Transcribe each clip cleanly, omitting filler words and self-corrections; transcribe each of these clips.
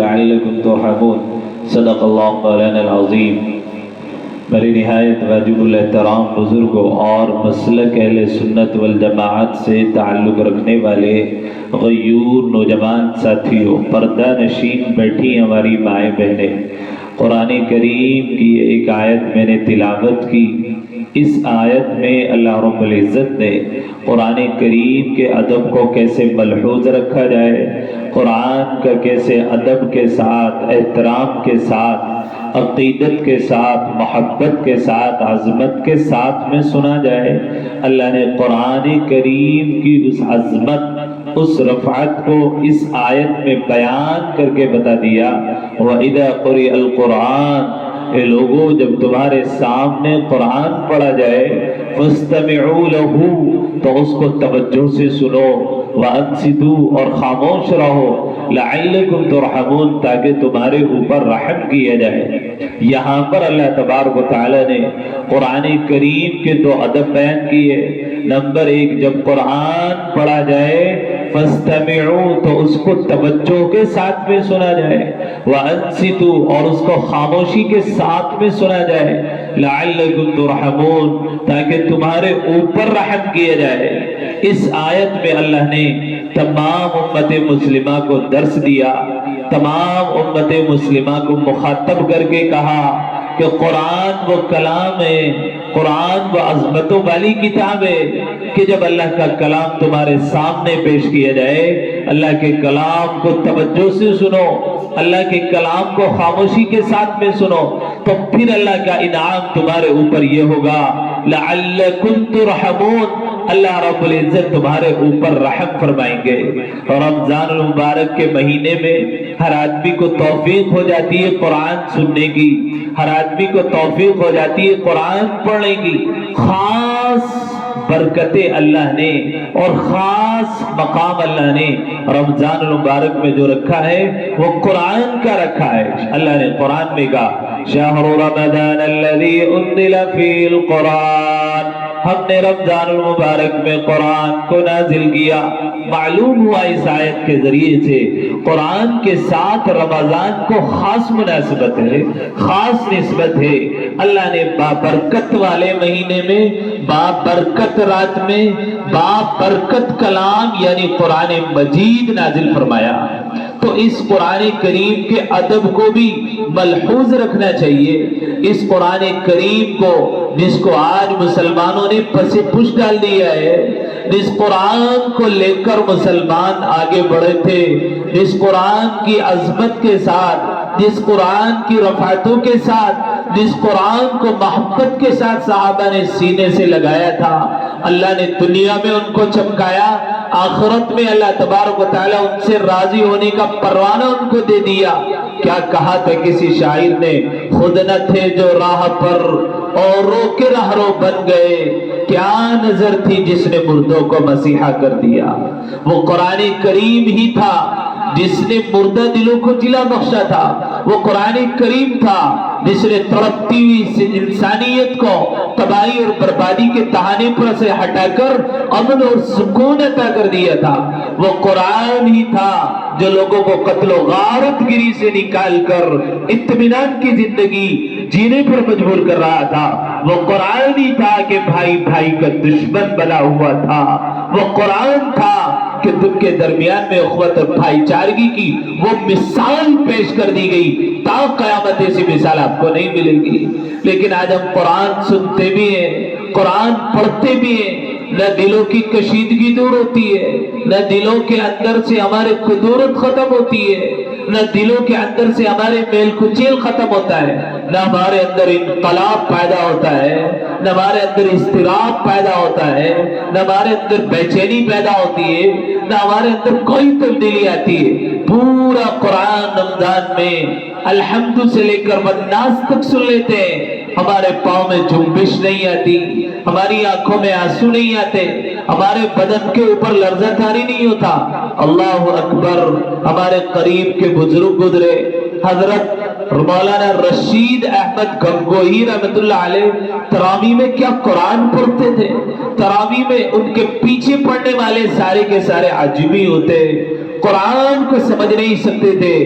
لعلكم ترحمون صدق اللہ مولانا العظیم۔ میری نہایت واجب الاحترام بزرگوں اور مسلک اہل سنت والجماعت سے تعلق رکھنے والے غیور نوجوان ساتھیوں، پردہ نشین بیٹھی ہماری مائیں بہنیں، قرآن کریم کی ایک آیت میں نے تلاوت کی۔ اس آیت میں اللہ رب العزت نے قرآن کریم کے ادب کو کیسے ملحوظ رکھا جائے، قرآن کا کیسے ادب کے ساتھ، احترام کے ساتھ، عقیدت کے ساتھ، محبت کے ساتھ، عظمت کے ساتھ میں سنا جائے، اللہ نے قرآن کریم کی اس عظمت، اس رفعت کو اس آیت میں بیان کر کے بتا دیا۔ وَإِذَا قُرِئَ الْقُرْآنُ، اے لوگوں جب تمہارے سامنے قرآن پڑھا جائے، فَاسْتَمِعُوا لَهُ، تو اس کو توجہ سے سنو، وَأَنصِتُوا، اور خاموش رہو، لَعَلَّكُمْ تُرْحَمُونَ، تاکہ تمہارے اوپر رحم کیا جائے۔ یہاں پر اللہ تبارک و تعالی نے قرآن کریم کے دو ادب بیان کیے۔ نمبر ایک، جب قرآن پڑھا جائے فَاسْتَمِعُوا، تو اس کو توجہ کے ساتھ میں سنا جائے، وَأَنصِتُوا، اور اس کو خاموشی کے ساتھ میں سنا جائے، لَعَلَّكُمْ تُرْحَمُونَ، تاکہ تمہارے اوپر رحم کیا جائے۔ اس آیت میں اللہ نے تمام امت مسلمہ کو درس دیا، تمام امت مسلمہ کو مخاطب کر کے کہا کہ قرآن وہ کلام ہے، قرآن وہ عظمتوں والی کتاب ہے کہ جب اللہ کا کلام تمہارے سامنے پیش کیا جائے، اللہ کے کلام کو توجہ سے سنو، اللہ کے کلام کو خاموشی کے ساتھ میں سنو، تو پھر اللہ کا انعام تمہارے اوپر یہ ہوگا، لَعَلَّكُمْ تُرْحَمُونَ، اللہ رب العزت تمہارے اوپر رحم فرمائیں گے۔ رمضان المبارک کے مہینے میں ہر آدمی کو توفیق ہو جاتی ہے قرآن سننے کی، ہر آدمی کو توفیق ہو جاتی ہے قرآن پڑھنے کی۔ خاص برکتیں اللہ نے اور خاص مقام اللہ نے رمضان المبارک میں جو رکھا ہے وہ قرآن کا رکھا ہے۔ اللہ نے قرآن میں کہا، شہر رمضان الذی انزل فیہ القرآن، ہم نے رمضان المبارک میں قرآن کو نازل کیا۔ معلوم ہوا اس آیت کے ذریعے سے قرآن کے ساتھ رمضان کو خاص مناسبت ہے، خاص نسبت ہے۔ اللہ نے بابرکت والے مہینے میں، بابرکت رات میں، بابرکت کلام یعنی قرآن مجید نازل فرمایا۔ تو اس قرآن کریم کے ادب کو بھی ملحوظ رکھنا چاہیے۔ اس قرآن کریم کو، جس کو آج مسلمانوں نے پس پش ڈال دیا ہے، جس قرآن کو لے کر مسلمان آگے بڑھے تھے، جس قرآن کی عظمت کے ساتھ، جس قرآن کی رفعتوں کے ساتھ، جس قرآن کو محبت کے ساتھ صحابہ نے سینے سے لگایا تھا، اللہ نے دنیا میں ان کو چمکایا، آخرت میں اللہ تبارک و تعالیٰ ان سے راضی ہونے کا پروانہ ان کو دے دیا۔ کیا کہا تھا کسی شاعر نے، خود نہ تھے جو راہ پر اوروں کے رہرو بن گئے، کیا نظر تھی جس نے مردوں کو مسیحا کر دیا۔ وہ قرآن کریم ہی تھا جس نے مردہ دلوں کو جلا بخشا تھا، وہ قرآن کریم تھا جس نے تڑپتی ہوئی انسانیت کو تباہی اور بربادی کے تہانے پر سے ہٹا کر امن اور سکون عطا کر دیا تھا۔ وہ قرآن ہی تھا جو لوگوں کو قتل و غارت گری سے نکال کر اطمینان کی زندگی جینے پر مجبور کر رہا تھا۔ وہ قرآن ہی تھا کہ بھائی بھائی کا دشمن بنا ہوا تھا۔ وہ قرآن تھا کہ تم کے درمیان میں اخوت اور بھائی چارگی کی وہ مثال پیش کر دی گئی، تا قیامت ایسی مثال آپ کو نہیں ملے گی۔ لیکن آج ہم قرآن سنتے بھی ہیں، قرآن پڑھتے بھی ہیں، نہ دلوں کی کشیدگی دور ہوتی ہے، نہ دلوں کے اندر سے ہمارے قدورت ختم ہوتی ہے، نہ دلوں کے اندر سے ہمارے میل کچیل ختم ہوتا ہے، نہ ہمارے اندر انقلاب پیدا ہوتا ہے، نہ ہمارے اندر اضطراب پیدا ہوتا ہے، نہ ہمارے اندر بے چینی پیدا ہوتی ہے، نہ ہمارے اندر کوئی تبدیلی آتی ہے۔ پورا قرآن رمضان میں الحمد سے لے کر والناس تک سن لیتے ہیں، ہمارے پاؤں میں جنبش نہیں آتی، ہماری آنکھوں میں آنسو نہیں آتے، ہمارے بدن کے اوپر لرزہ طاری نہیں ہوتا۔ اللہ اکبر۔ ہمارے قریب کے بزرگ گزرے، حضرت مولانا رشید احمد گنگوہی رحمت اللہ علیہ تراویح میں کیا قرآن پڑھتے تھے۔ تراویح میں ان کے پیچھے پڑھنے والے سارے کے سارے عجمی ہوتے، قرآن کو سمجھ نہیں سکتے تھے۔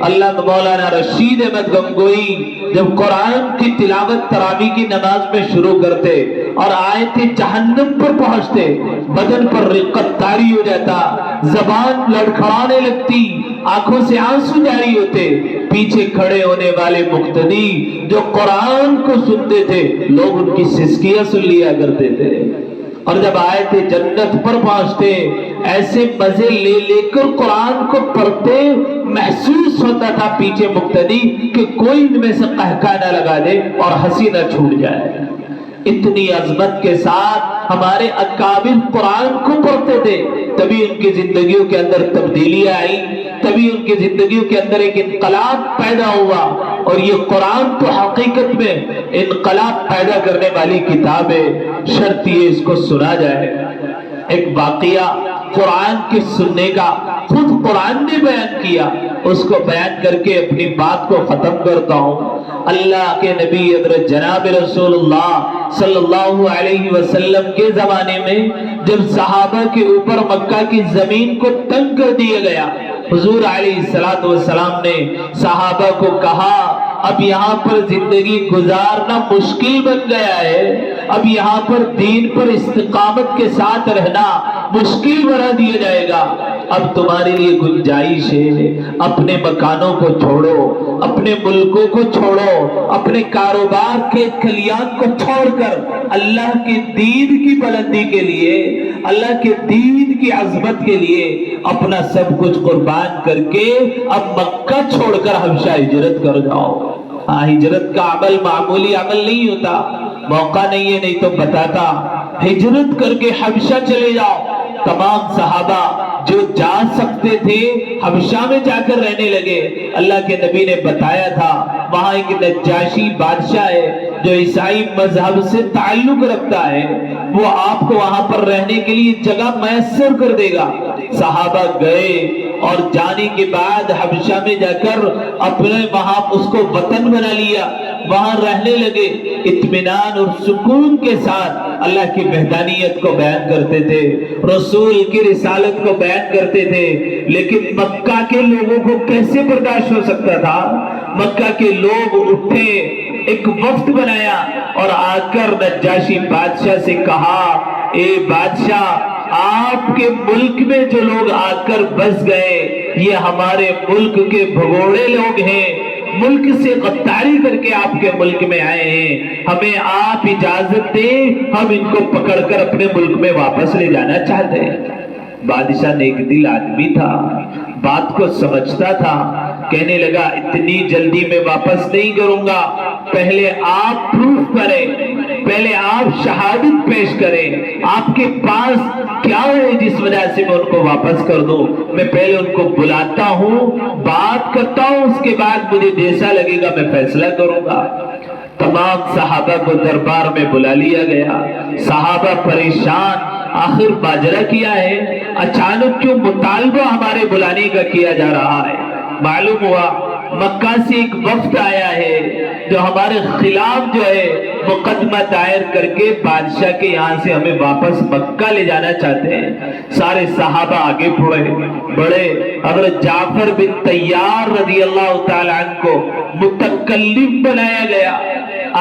اللہ مولانا رشید احمد گنگوئی جب قرآن کی تلاوت تراویح کی نماز میں شروع کرتے اور آیت جہنم پر پہنچتے، بدن پر رقت طاری ہو جاتا، زبان لڑکھڑانے لگتی، آنکھوں سے آنسو جاری ہوتے، پیچھے کھڑے ہونے والے مقتدی جو قرآن کو سنتے تھے لوگ ان کی سسکیاں سن لیا کرتے تھے، اور جب آیت جنت پر پہنچتے ایسے مزے لے لے کر قرآن کو پڑھتے، محسوس ہوتا تھا پیچھے مقتدی کہ کوئی ان میں سے قہقہ نہ لگا دے اور ہنسی نہ چھوٹ جائے۔ اتنی عظمت کے ساتھ ہمارے اکابر قرآن کو پڑھتے تھے، تبھی ان کی زندگیوں کے اندر تبدیلیاں آئی، تبھی ان کی زندگیوں کے اندر ایک انقلاب پیدا ہوا، اور یہ قرآن تو حقیقت میں انقلاب پیدا کرنے والی کتاب ہے، شرط یہ اس کو سنا جائے۔ ایک واقعہ قرآن کے سننے کا خود قرآن نے بیان کیا، اس کو بیان کر کے اپنی بات کو ختم کرتا ہوں۔ اللہ کے نبی حضرت جناب رسول اللہ صلی اللہ علیہ وسلم کے زمانے میں جب صحابہ کے اوپر مکہ کی زمین کو تنگ کر دیا گیا، حضور علیہ السلام نے صحابہ کو کہا اب یہاں پر زندگی گزارنا مشکل بن گیا ہے، اب یہاں پر دین پر استقامت کے ساتھ رہنا مشکل بنا دیا جائے گا، اب تمہارے لیے گنجائش ہے، اپنے مکانوں کو چھوڑو، اپنے ملکوں کو چھوڑو، اپنے کاروبار کے کھلیان کو چھوڑ کر اللہ کے دین کی بلندی کے لیے، اللہ کے دین کی عظمت کے لیے اپنا سب کچھ قربان کر کے اب مکہ چھوڑ کر حبشہ ہجرت کر جاؤ۔ ہجرت کا عمل معمولی عمل نہیں ہوتا، موقع نہیں ہے، نہیں تو بتاتا، ہجرت کر کے حبشہ چلے جاؤ۔ تمام صحابہ جو جا سکتے تھے حبشہ میں جا کر رہنے لگے۔ اللہ کے نبی نے بتایا تھا وہاں ایک نجاشی بادشاہ ہے جو عیسائی مذہب سے تعلق رکھتا ہے، وہ آپ کو وہاں پر رہنے کے لیے جگہ میسر کر دے گا۔ صحابہ گئے اور جانے کے بعد حبشہ میں جا کر اپنے وہاں اس کو وطن بنا لیا، وہاں رہنے لگے، اطمینان اور سکون کے ساتھ اللہ کی وحدانیت کو بیان کرتے تھے، رسول کی رسالت کو بیان کرتے تھے۔ لیکن مکہ کے لوگوں کو کیسے برداشت ہو سکتا تھا؟ مکہ کے لوگ اٹھے، ایک وفد بنایا اور آ کر نجاشی بادشاہ سے کہا اے بادشاہ، آپ کے ملک میں جو لوگ آ کر بس گئے یہ ہمارے ملک کے بھگوڑے لوگ ہیں، ملک سے غداری کر کے آپ کے ملک میں آئے ہیں، ہمیں آپ اجازت دیں، ہم ان کو پکڑ کر اپنے ملک میں واپس لے جانا چاہتے ہیں۔ بادشاہ نیک دل آدمی تھا، بات کو سمجھتا تھا، کہنے لگا اتنی جلدی میں واپس نہیں کروں گا، پہلے آپ پروف کریں، پہلے آپ شہادت پیش کریں، آپ کے پاس کیا ہے جس وجہ سے میں ان کو واپس کر دوں؟ میں پہلے ان کو بلاتا ہوں، بات کرتا ہوں، اس کے بعد مجھے جیسا لگے گا میں فیصلہ کروں گا۔ تمام صحابہ کو دربار میں بلا لیا گیا، صحابہ پریشان، آخر ماجرا کیا ہے؟ اچانک کیوں مطالبہ ہمارے بلانے کا کیا جا رہا ہے؟ معلوم ہوا مکہ سے ایک وفد آیا ہے جو ہمارے خلاف جو ہے مقدمہ دائر کر کے بادشاہ کے یہاں سے ہمیں واپس مکہ لے جانا چاہتے ہیں۔ سارے صحابہ آگے بڑھے، حضرت جعفر بن طیار رضی اللہ تعالیٰ عنہ کو متکلم بنایا گیا،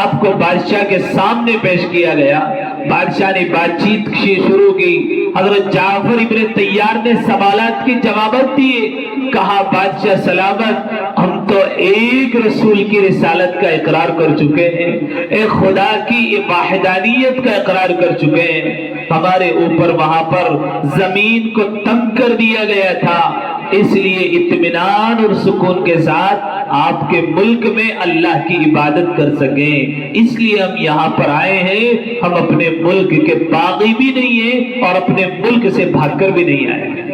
آپ کو بادشاہ کے سامنے پیش کیا گیا۔ بادشاہ نے بات چیت شروع کی، حضرت جعفر ابن طیار نے سوالات کے جوابات دیے، کہا بادشاہ سلامت، ہم تو ایک رسول کی رسالت کا اقرار کر چکے ہیں، ایک خدا کی وحدانیت کا اقرار کر چکے ہیں، ہمارے اوپر وہاں پر زمین کو تنگ کر دیا گیا تھا، اس لیے اطمینان اور سکون کے ساتھ آپ کے ملک میں اللہ کی عبادت کر سکیں، اس لیے ہم یہاں پر آئے ہیں، ہم اپنے ملک کے باغی بھی نہیں ہیں اور اپنے ملک سے بھاگ کر بھی نہیں آئے۔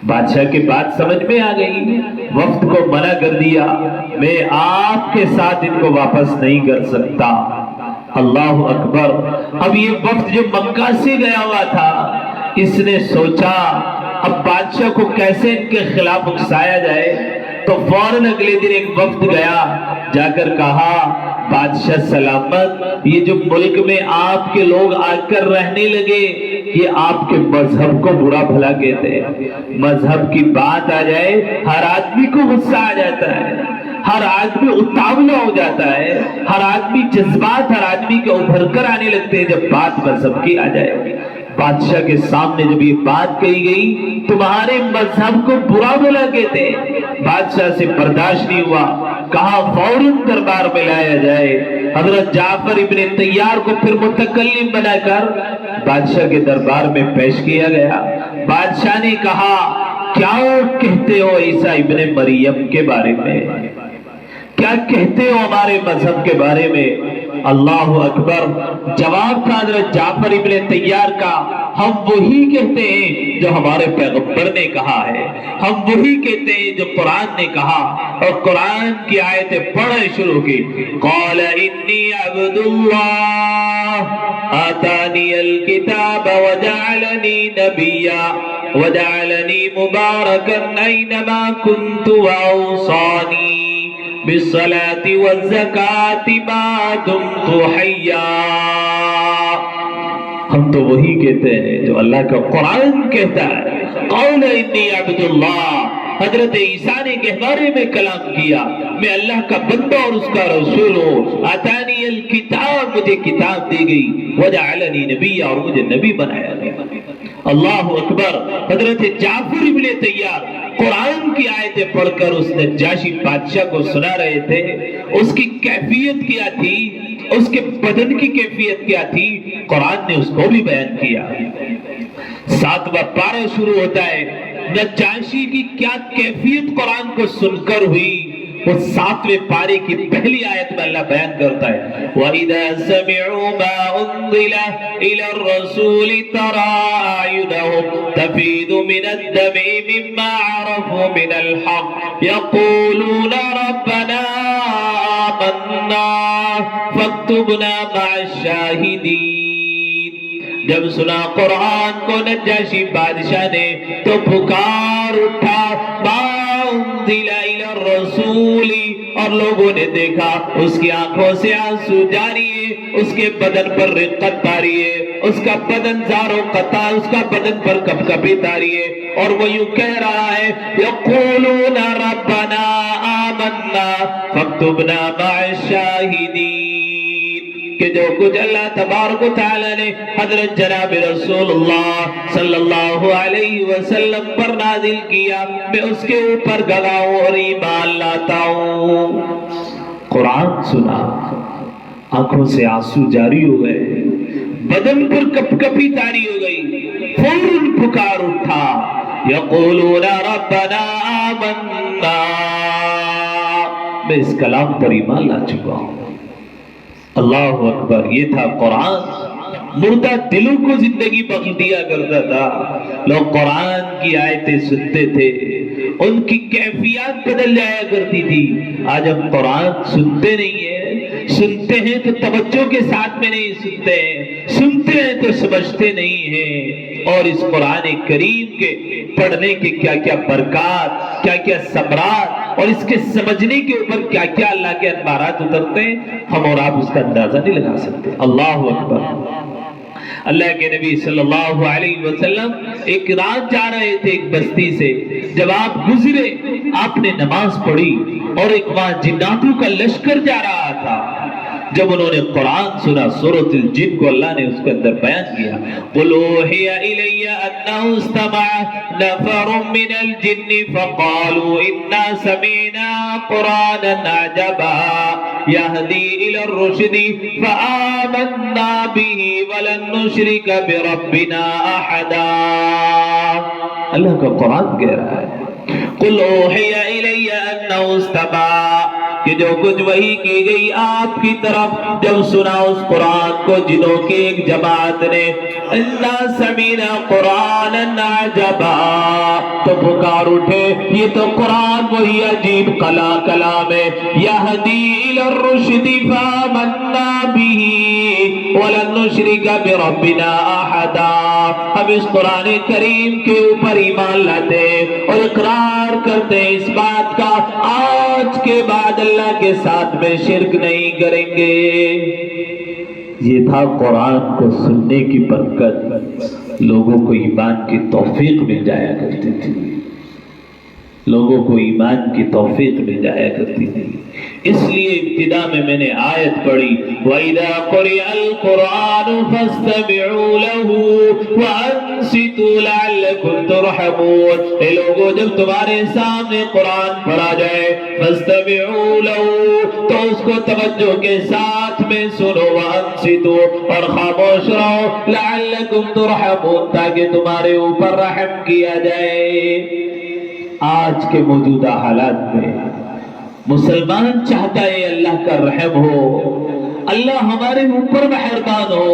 بادشاہ کی بات سمجھ میں آ گئی، وفد کو منع کر دیا، میں آپ کے ساتھ ان کو واپس نہیں کر سکتا۔ اللہ اکبر۔ اب یہ وفد جو مکہ سے گیا ہوا تھا، اس نے سوچا اب بادشاہ کو کیسے ان کے خلاف اکسایا جائے، تو فوراً اگلے دن ایک وفد گیا، جا کر کہا بادشاہ سلامت، یہ جو ملک میں آپ کے لوگ آ کر رہنے لگے یہ آپ کے مذہب کو برا بھلا کہتے ہیں۔ مذہب کی بات آ جائے ہر آدمی کو غصہ آ جاتا ہے، ہر آدمی اتاولا ہو جاتا ہے، ہر آدمی جذبات ہر آدمی کے ابھر کر آنے لگتے ہیں جب بات مذہب کی آ جائے۔ بادشاہ کے سامنے جب یہ بات کہی گئی تمہارے مذہب کو برا بھلا کہتے ہیں، بادشاہ سے برداشت نہیں ہوا، کہا فوراً دربار میں لایا جائے۔ حضرت جعفر ابن طیار کو پھر متکلم بنا کر بادشاہ کے دربار میں پیش کیا گیا۔ بادشاہ نے کہا کیا کہتے ہو عیسیٰ ابن مریم کے بارے میں، کیا کہتے ہو ہمارے مذہب کے بارے میں؟ اللہ اکبر، جواب تھا حضرت جعفر ابن طیار کا، ہم وہی کہتے ہیں جو ہمارے پیغمبر نے کہا ہے، ہم وہی کہتے ہیں جو قرآن نے کہا۔ اور قرآن کی آیتیں پڑھنا شروع کی، قال انی عبد اللہ آتانی الکتاب وجعلنی نبیا وجعلنی مبارکا اینما کنت واوصانی بالصلاة والزکاة ما دمت حیا۔ ہم تو وہی کہتے ہیں جو اللہ کا قرآن کہتا ہے۔ قول انی عبد اللہ، حضرت عیسیٰ نے کے بارے میں کلام کیا، میں اللہ کا بندہ اور اس کا رسول ہوں۔ آتانی الکتاب، مجھے کتاب دی گئی، وجعلنی نبی، اور مجھے نبی بنایا گیا۔ اللہ اکبر، حضرت جعفر ابن طیار قرآن کی آیتیں پڑھ کر اس نجاشی بادشاہ کو سنا رہے تھے۔ اس کی کیفیت کیا تھی، اس کے بدن کی کیفیت کیا تھی، قرآن نے اس کو بھی بیان کیا۔ 7واں پارہ شروع ہوتا ہے، نجاشی کی کیا کیفیت قرآن کو سن کر ہوئی، وہ 7ویں پارے کی پہلی آیت میں اللہ بیان کرتا ہے، وَإِذَا سَمِعُوا مَا أُنزِلَ إِلَى الرَّسُولِ تَرَىٰ أَعْيُنَهُمْ تَفِيضُ مِنَ الدَّمْعِ مِمَّا عَرَفُوا مِنَ الْحَقِّ يَقُولُونَ رَبَّنَا آمَنَّا فَاكْتُبْنَا مَعَ الشَّاهِدِينَ۔ جب سنا قرآن کو نجاشی بادشاہ نے تو پکار اٹھا، ما انزل الی الرسول، اور لوگوں نے دیکھا اس کی آنکھوں سے آنسو جاری ہے، اس کے بدن پر رقت تاری ہے، اس کا بدن زار و قطع، اس کا بدن پر کپکپی تاری ہے، اور وہ یوں کہہ رہا ہے، یقولون ربنا آمنا فاکتبنا مع الشاہدین، کہ جو کچھ اللہ تبارک و تعالی نے حضرت جناب رسول اللہ صلی اللہ علیہ وسلم پر نازل کیا، میں اس کے اوپر گواہ اور ایمان لاتا ہوں۔ قرآن سنا، آنکھوں سے آنسو جاری ہو گئے، بدن پر کپکپی تاری ہو گئی، فوراً پکار اٹھا، یقولون ربنا آمنا، میں اس کلام پر ایمان لا چکا ہوں۔ اللہ اکبر، یہ تھا قرآن، مردہ دلوں کو زندگی بخش دیا کرتا تھا۔ لوگ قرآن کی آیتیں سنتے تھے، ان کی کیفیات بدل جایا کرتی تھی۔ آج ہم قرآن سنتے نہیں ہیں، سنتے ہیں تو توجہ کے ساتھ میں نہیں سنتے ہیں، سنتے ہیں تو سمجھتے نہیں ہیں۔ اور اس قرآن کریم کے پڑھنے کے کیا کیا برکات، کیا کیا ثمرات، اور اس کے سمجھنے کے اوپر کیا کیا اللہ کے انوارات اترتے ہیں، ہم اور آپ اس کا اندازہ نہیں لگا سکتے۔ اللہ اکبر۔ اللہ کے نبی صلی اللہ علیہ وسلم ایک رات جا رہے تھے ایک بستی سے، جب آپ گزرے آپ نے نماز پڑھی، اور ایک وہاں جناتوں کا لشکر جا رہا تھا۔ جب انہوں نے قرآن سنا، سورۃ الجن کو اللہ نے اس کے اندر بیان کیا، قُلْ أُوحِيَ إِلَيَّ أَنَّهُ اسْتَمَعَ نَفَرٌ مِّنَ الْجِنِّ فَقَالُوا إِنَّا سَمِعْنَا قُرْآنًا عَجَبًا يَهْدِي إِلَى الرُّشْدِ فَآمَنَّا بِهِ وَلَن نُّشْرِكَ بِرَبِّنَا أَحَدًا۔ اللہ کا قرآن کہہ رہا ہے، قُلْ أُوحِيَ إِلَيَّ أَنَّهُ اسْتَمَعَ، کہ جو کچھ وحی کی گئی آپ کی طرف، جب سنا اس قرآن کو جنوں کی ایک جماعت نے، اِنَّا سَمِعْنَا قُرْآنًا عَجَبًا، تو پکار اٹھے یہ تو قرآن وہی عجیب کلام ہے، یہدی الی الرشد فآمنا بہ ولن نشرک بربنا احدا، ہم اس قرآن کریم کے اوپر ایمان لاتے اور اقرار کرتے ہیں اس بات کا، آج کے بعد اللہ کے ساتھ میں شرک نہیں کریں گے۔ یہ تھا قرآن کو سننے کی برکت۔ لوگوں کو ایمان کی توفیق مل جایا کرتی تھی، لوگوں کو ایمان کی توفیق مل جایا کرتی تھی۔ اس لیے ابتدا میں نے آیت پڑھی وَإِذَا قُرِئَ الْقُرْآنُ فَاسْتَمِعُوا لَهُ وَأَنصِتُوا لَعَلَّكُمْ تُرْحَمُونَ۔ اے لوگوں، جب تمہارے سامنے قرآن پڑھا جائے فَاسْتَمِعُوا لَهُ، تو اس کو توجہ کے ساتھ میں سنو، وَأَنصِتُوا، اور خاموش رہو، لَعَلَّكُمْ تُرْحَمُونَ، تاکہ تمہارے اوپر رحم کیا جائے۔ آج کے موجودہ حالات میں مسلمان چاہتا ہے اللہ کا رحم ہو، اللہ ہمارے اوپر مہربان ہو۔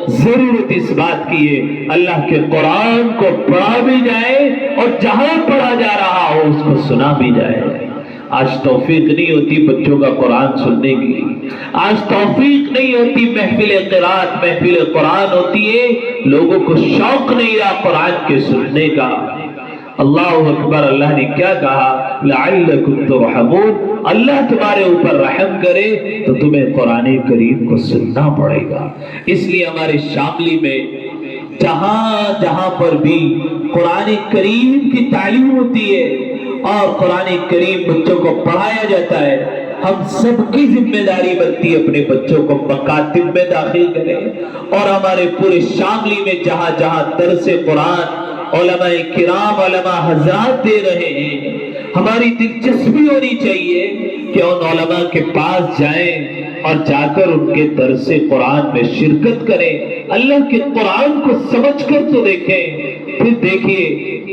ضرورت اس بات کی ہے اللہ کے قرآن کو پڑھا بھی جائے اور جہاں پڑھا جا رہا ہو اس کو سنا بھی جائے۔ آج توفیق نہیں ہوتی بچوں کا قرآن سننے کی، آج توفیق نہیں ہوتی محفل قرات، محفل قرآن ہوتی ہے، لوگوں کو شوق نہیں رہا قرآن کے سننے کا۔ اللہ اکبر، اللہ نے کیا کہا؟ لعلکم ترحمون، اللہ تمہارے اوپر رحم کرے تو تمہیں قرآن کریم کو سننا پڑے گا۔ اس لیے ہمارے شاملی میں جہاں جہاں پر بھی قرآن کریم کی تعلیم ہوتی ہے اور قرآن کریم بچوں کو پڑھایا جاتا ہے، ہم سب کی ذمہ داری بنتی ہے اپنے بچوں کو مکاتب میں داخل کریں، اور ہمارے پورے شاملی میں جہاں جہاں درس قرآن علماء کرام، علماء حضرات دے رہے ہیں، ہماری دلچسپی ہونی چاہیے کہ ان علماء کے پاس جائیں اور جا کر ان کے درس قرآن میں شرکت کریں، اللہ کے قرآن کو سمجھ کر تو دیکھیں۔ پھر دیکھیے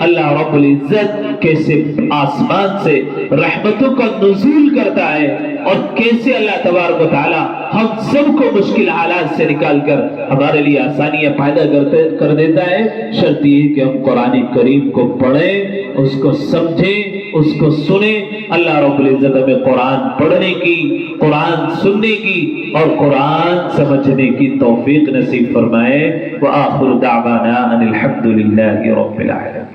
اللہ رب العزت کیسے آسمان سے رحمتوں کا نزول کرتا ہے، اور کیسے اللہ تبارک و تعالی ہم سب کو مشکل حالات سے نکال کر ہمارے لیے آسانیاں پیدا کر دیتا ہے۔ شرط یہ کہ ہم قرآن کریم کو پڑھیں، اس کو سمجھیں، اس کو سنیں۔ اللہ رب العزت ہمیں قرآن پڑھنے کی، قرآن سننے کی اور قرآن سمجھنے کی توفیق نصیب فرمائے۔ وآخر دعوانا ان الحمد للہ رب العالمین۔